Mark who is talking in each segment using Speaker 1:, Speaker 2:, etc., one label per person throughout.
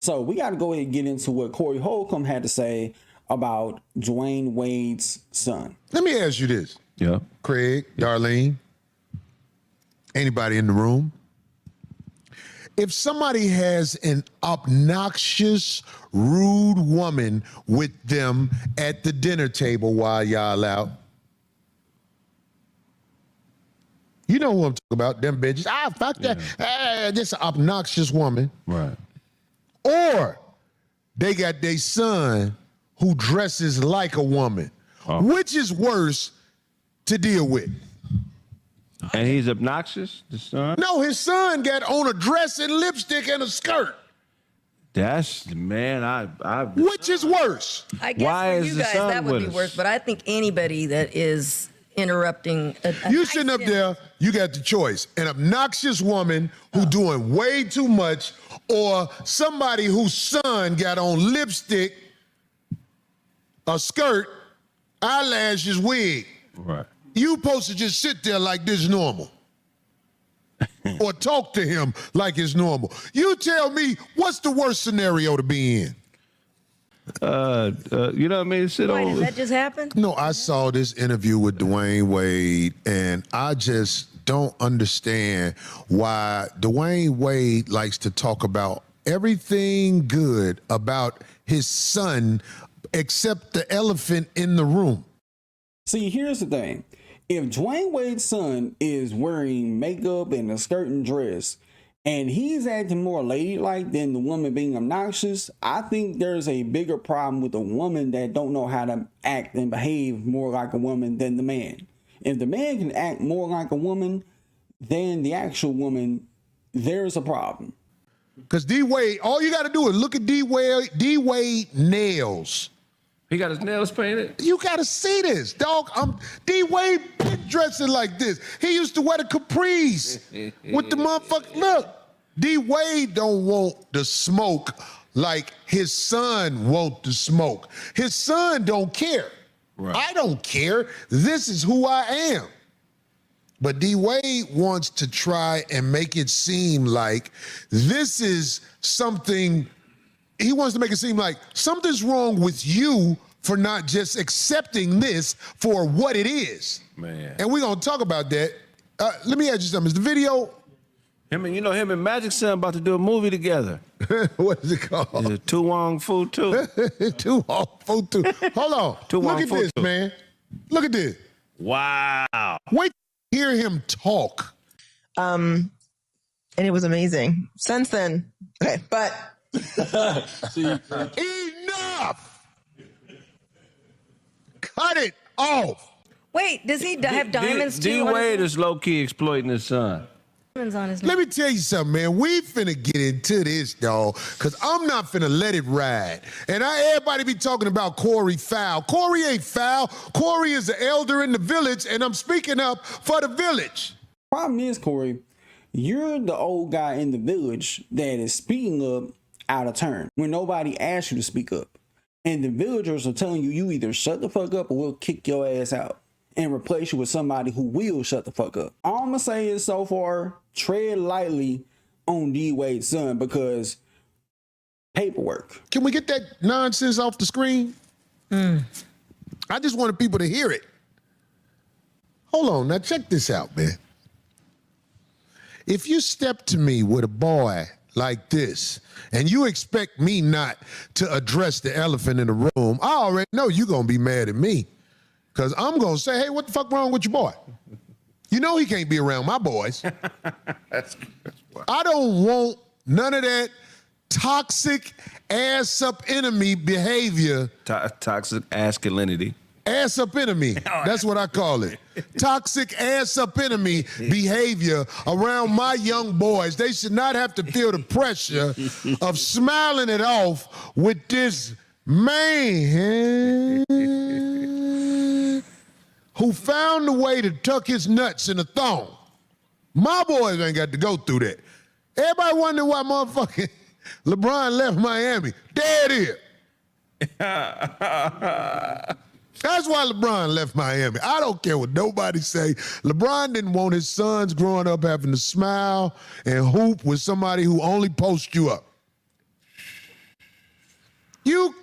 Speaker 1: So we got to go ahead and get into what Corey Holcomb had to say about Dwayne Wade's son.
Speaker 2: Let me ask you this.
Speaker 3: Yeah.
Speaker 2: Craig, Darlene, anybody in the room? If somebody has an obnoxious, rude woman with them at the dinner table while y'all out, you know who I'm talking about, them bitches. Ah, fuck that. This obnoxious woman.
Speaker 3: Right.
Speaker 2: Or they got their son who dresses like a woman. Oh. Which is worse to deal with?
Speaker 3: And he's obnoxious, the son?
Speaker 2: No, his son got on a dress and lipstick and a skirt.
Speaker 3: That's, man, I
Speaker 2: Which is worse?
Speaker 4: I guess
Speaker 3: Why
Speaker 4: for
Speaker 3: is
Speaker 4: you
Speaker 3: the
Speaker 4: guys
Speaker 3: son
Speaker 4: that would
Speaker 3: with
Speaker 4: be
Speaker 3: us?
Speaker 4: worse, but I think anybody that is interrupting.
Speaker 2: You sitting up there, you got the choice. An obnoxious woman who doing way too much, or somebody whose son got on lipstick, a skirt, eyelashes, wig.
Speaker 3: Right.
Speaker 2: You supposed to just sit there like this normal. Or talk to him like it's normal. You tell me, what's the worst scenario to be in?
Speaker 3: You know what I mean?
Speaker 4: Why, did that just happen?
Speaker 2: No, I saw this interview with Dwayne Wade, and I just don't understand why Dwayne Wade likes to talk about everything good about his son except the elephant in the room.
Speaker 1: See, here's the thing. If Dwayne Wade's son is wearing makeup and a skirt and dress, and he's acting more ladylike than the woman being obnoxious, I think there's a bigger problem with a woman that don't know how to act and behave more like a woman than the man. If the man can act more like a woman than the actual woman, there's a problem.
Speaker 2: Because D-Wade, all you got to do is look at D-Wade nails.
Speaker 3: He got his nails painted?
Speaker 2: You got to see this, dog. D-Wade been dressing like this. He used to wear the capris with the motherfucker. Look, D-Wade don't want the smoke like his son want the smoke. His son don't care. Right. I don't care. This is who I am. But D-Wade wants to try and make it seem like this is something. He wants to make it seem like something's wrong with you for not just accepting this for what it is.
Speaker 3: Man.
Speaker 2: And we're going to talk about that. Let me ask you something. Is the video?
Speaker 3: Him and Magic Son about to do a movie together.
Speaker 2: What is it called?
Speaker 3: Tu Wong Fu 2.
Speaker 2: Tu Wong Fu 2. Hold on. Look at this, man. Look at this.
Speaker 3: Wow.
Speaker 2: Wait to hear him talk.
Speaker 5: And it was amazing. Since then, okay, but...
Speaker 2: Enough! Cut it off.
Speaker 4: Wait, does he have diamonds too?
Speaker 3: D-Wade is low-key exploiting his son.
Speaker 4: Diamonds on his
Speaker 2: Let me tell you something, man. We finna get into this, dog, because I'm not finna let it ride. And everybody be talking about Corey foul. Corey ain't foul. Corey is the elder in the village, and I'm speaking up for the village.
Speaker 1: Problem is, Corey, you're the old guy in the village that is speaking up out of turn when nobody asks you to speak up. And the villagers are telling you either shut the fuck up or we'll kick your ass out and replace you with somebody who will shut the fuck up. All I'm gonna say is so far, tread lightly on D-Wade's son because paperwork.
Speaker 2: Can we get that nonsense off the screen? I just wanted people to hear it. Hold on, now check this out, man. If you step to me with a boy like this, and you expect me not to address the elephant in the room, I already know you're gonna be mad at me. Because I'm gonna say, hey, what the fuck wrong with your boy? You know he can't be around my boys. I don't want none of that toxic ass-up enemy behavior.
Speaker 3: Toxic masculinity.
Speaker 2: Ass up enemy. That's what I call it. Toxic ass up enemy behavior around my young boys. They should not have to feel the pressure of smiling it off with this man who found a way to tuck his nuts in a thong. My boys ain't got to go through that. Everybody wonder why motherfucking LeBron left Miami. There it is. That's why LeBron left Miami. I don't care what nobody say. LeBron didn't want his sons growing up having to smile and hoop with somebody who only posts you up.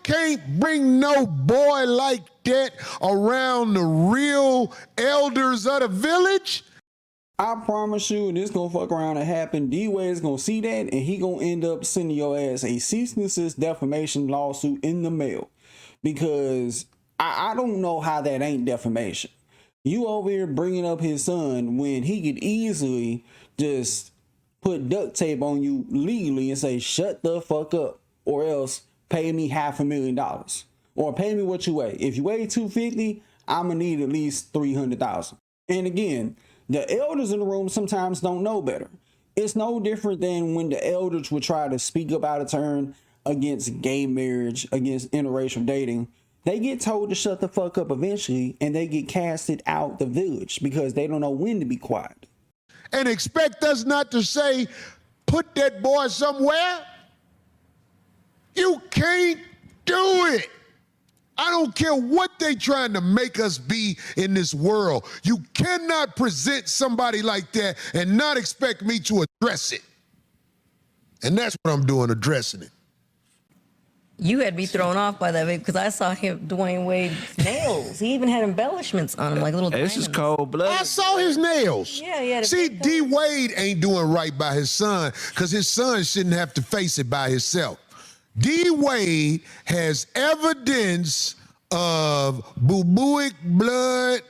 Speaker 2: can't bring no boy like that around the real elders of the village.
Speaker 1: I promise you, this gonna fuck around and happen. D-Wade is gonna see that, and he gonna end up sending your ass a cease and desist defamation lawsuit in the mail. Because I don't know how that ain't defamation. You over here bringing up his son when he could easily just put duct tape on you legally and say, shut the fuck up, or else pay me $500,000. Or pay me what you weigh. If you weigh 250, I'm gonna need at least 300,000. And again, the elders in the room sometimes don't know better. It's no different than when the elders would try to speak up out of turn against gay marriage, against interracial dating. They get told to shut the fuck up eventually, and they get casted out the village because they don't know when to be quiet.
Speaker 2: And expect us not to say, put that boy somewhere? You can't do it. I don't care what they trying to make us be in this world. You cannot present somebody like that and not expect me to address it. And that's what I'm doing, addressing it.
Speaker 4: You had me thrown off by that, babe, because I saw Dwayne Wade's nails. He even had embellishments on them, like little
Speaker 3: This is
Speaker 4: diamonds.
Speaker 3: cold blood.
Speaker 2: I saw his nails.
Speaker 4: Yeah, he had a
Speaker 2: See,
Speaker 4: big
Speaker 2: D. Wade ain't doing right by his son because his son shouldn't have to face it by himself. D. Wade has evidence of bubonic blood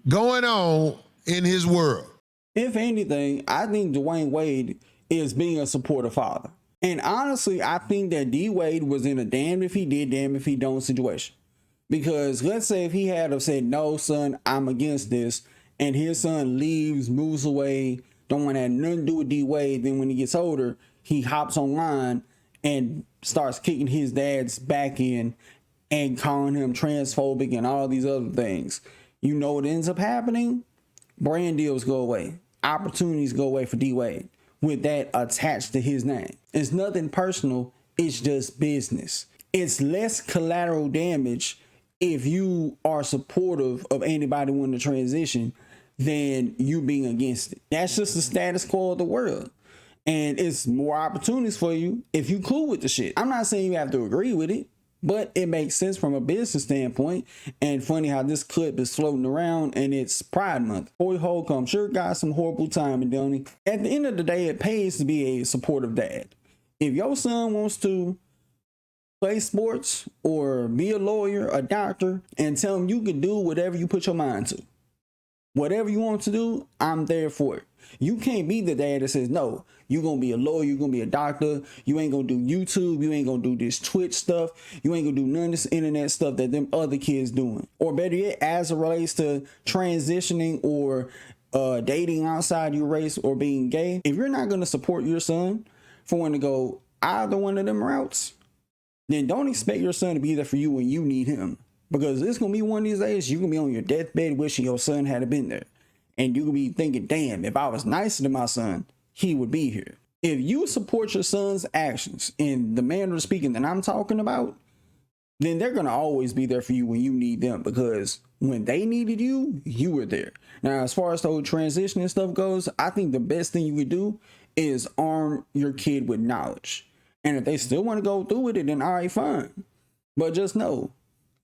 Speaker 2: going on in his world.
Speaker 1: If anything, I think Dwayne Wade is being a supportive father. And honestly, I think that D. Wade was in a damn if he did, damn if he don't situation. Because let's say if he had have said, no, son, I'm against this, and his son leaves, moves away, don't want to have nothing to do with D. Wade, then when he gets older, he hops online and starts kicking his dad's back in and calling him transphobic and all these other things. You know what ends up happening? Brand deals go away. Opportunities go away for D. Wade with that attached to his name. It's nothing personal. It's just business. It's less collateral damage if you are supportive of anybody wanting to transition than you being against it. That's just the status quo of the world. And it's more opportunities for you if you cool with the shit. I'm not saying you have to agree with it, but it makes sense from a business standpoint. And funny how this clip is floating around and it's Pride Month. Boy, Holcomb sure got some horrible timing, don't he? At the end of the day, it pays to be a supportive dad. If your son wants to play sports or be a lawyer, a doctor, and tell him you can do whatever you put your mind to. Whatever you want to do, I'm there for it. You can't be the dad that says, no, you're going to be a lawyer, you're going to be a doctor, you ain't going to do YouTube, you ain't going to do this Twitch stuff, you ain't going to do none of this internet stuff that them other kids doing. Or better yet, as it relates to transitioning or dating outside your race or being gay, if you're not going to support your son for wanting to go either one of them routes, then don't expect your son to be there for you when you need him. Because it's going to be one of these days, you're going to be on your deathbed wishing your son had been there. And you're going to be thinking, damn, if I was nicer to my son, he would be here. If you support your son's actions in the manner of speaking that I'm talking about, then they're going to always be there for you when you need them. Because when they needed you, you were there. Now, as far as the whole transition and stuff goes, I think the best thing you could do is arm your kid with knowledge. And if they still want to go through with it, then all right, fine. But just know,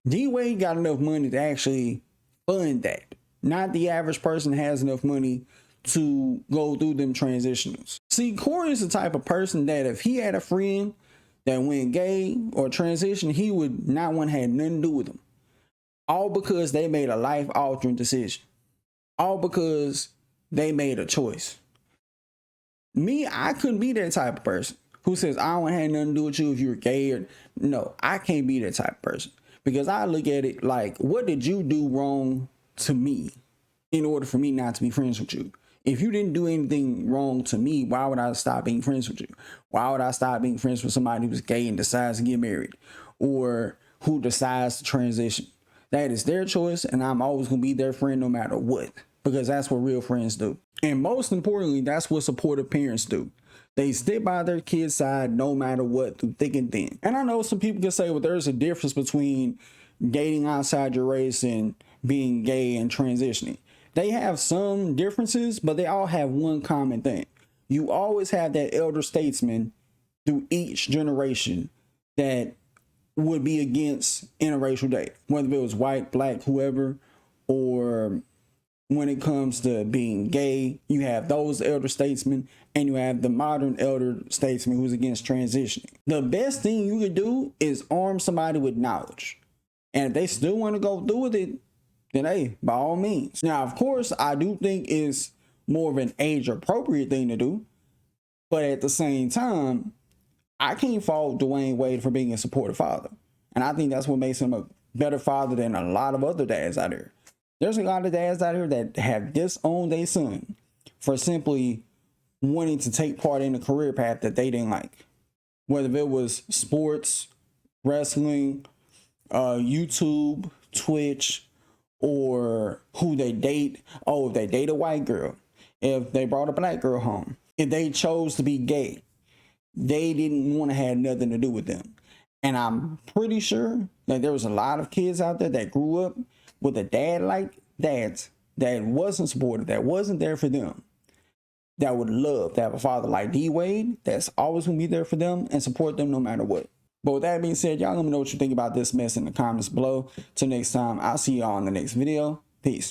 Speaker 1: D-Wade got enough money to actually fund that. Not the average person has enough money to go through them transitionals. See, Corey is the type of person that if he had a friend that went gay or transition, he would not want to have nothing to do with them. All because they made a life-altering decision. All because they made a choice. Me, I couldn't be that type of person who says, I don't want to have nothing to do with you if you're gay. Or no, I can't be that type of person. Because I look at it like, what did you do wrong to me in order for me not to be friends with you? If you didn't do anything wrong to me, why would I stop being friends with you? Why would I stop being friends with somebody who's gay and decides to get married or who decides to transition? That is their choice, and I'm always going to be their friend no matter what, because that's what real friends do. And most importantly, that's what supportive parents do. They stick by their kid's side no matter what, through thick and thin. And I know some people can say, well, there's a difference between dating outside your race and being gay and transitioning. They have some differences, but they all have one common thing. You always have that elder statesman through each generation that would be against interracial dating, whether it was white, black, whoever, or when it comes to being gay, you have those elder statesmen and you have the modern elder statesman who's against transitioning. The best thing you could do is arm somebody with knowledge. And if they still want to go through with it, then hey, by all means. Now, of course, I do think it's more of an age appropriate thing to do. But at the same time, I can't fault Dwayne Wade for being a supportive father. And I think that's what makes him a better father than a lot of other dads out there. There's a lot of dads out here that have disowned their son for simply wanting to take part in a career path that they didn't like. Whether it was sports, wrestling, YouTube, Twitch, or who they date. Oh, if they date a white girl, if they brought a black girl home, if they chose to be gay, they didn't want to have nothing to do with them. And I'm pretty sure that there was a lot of kids out there that grew up with a dad like dads that wasn't supportive, that wasn't there for them, that would love to have a father like D Wade that's always going to be there for them and support them no matter what. But with that being said, y'all let me know what you think about this mess in the comments below. Till next time, I'll see y'all in the next video. Peace.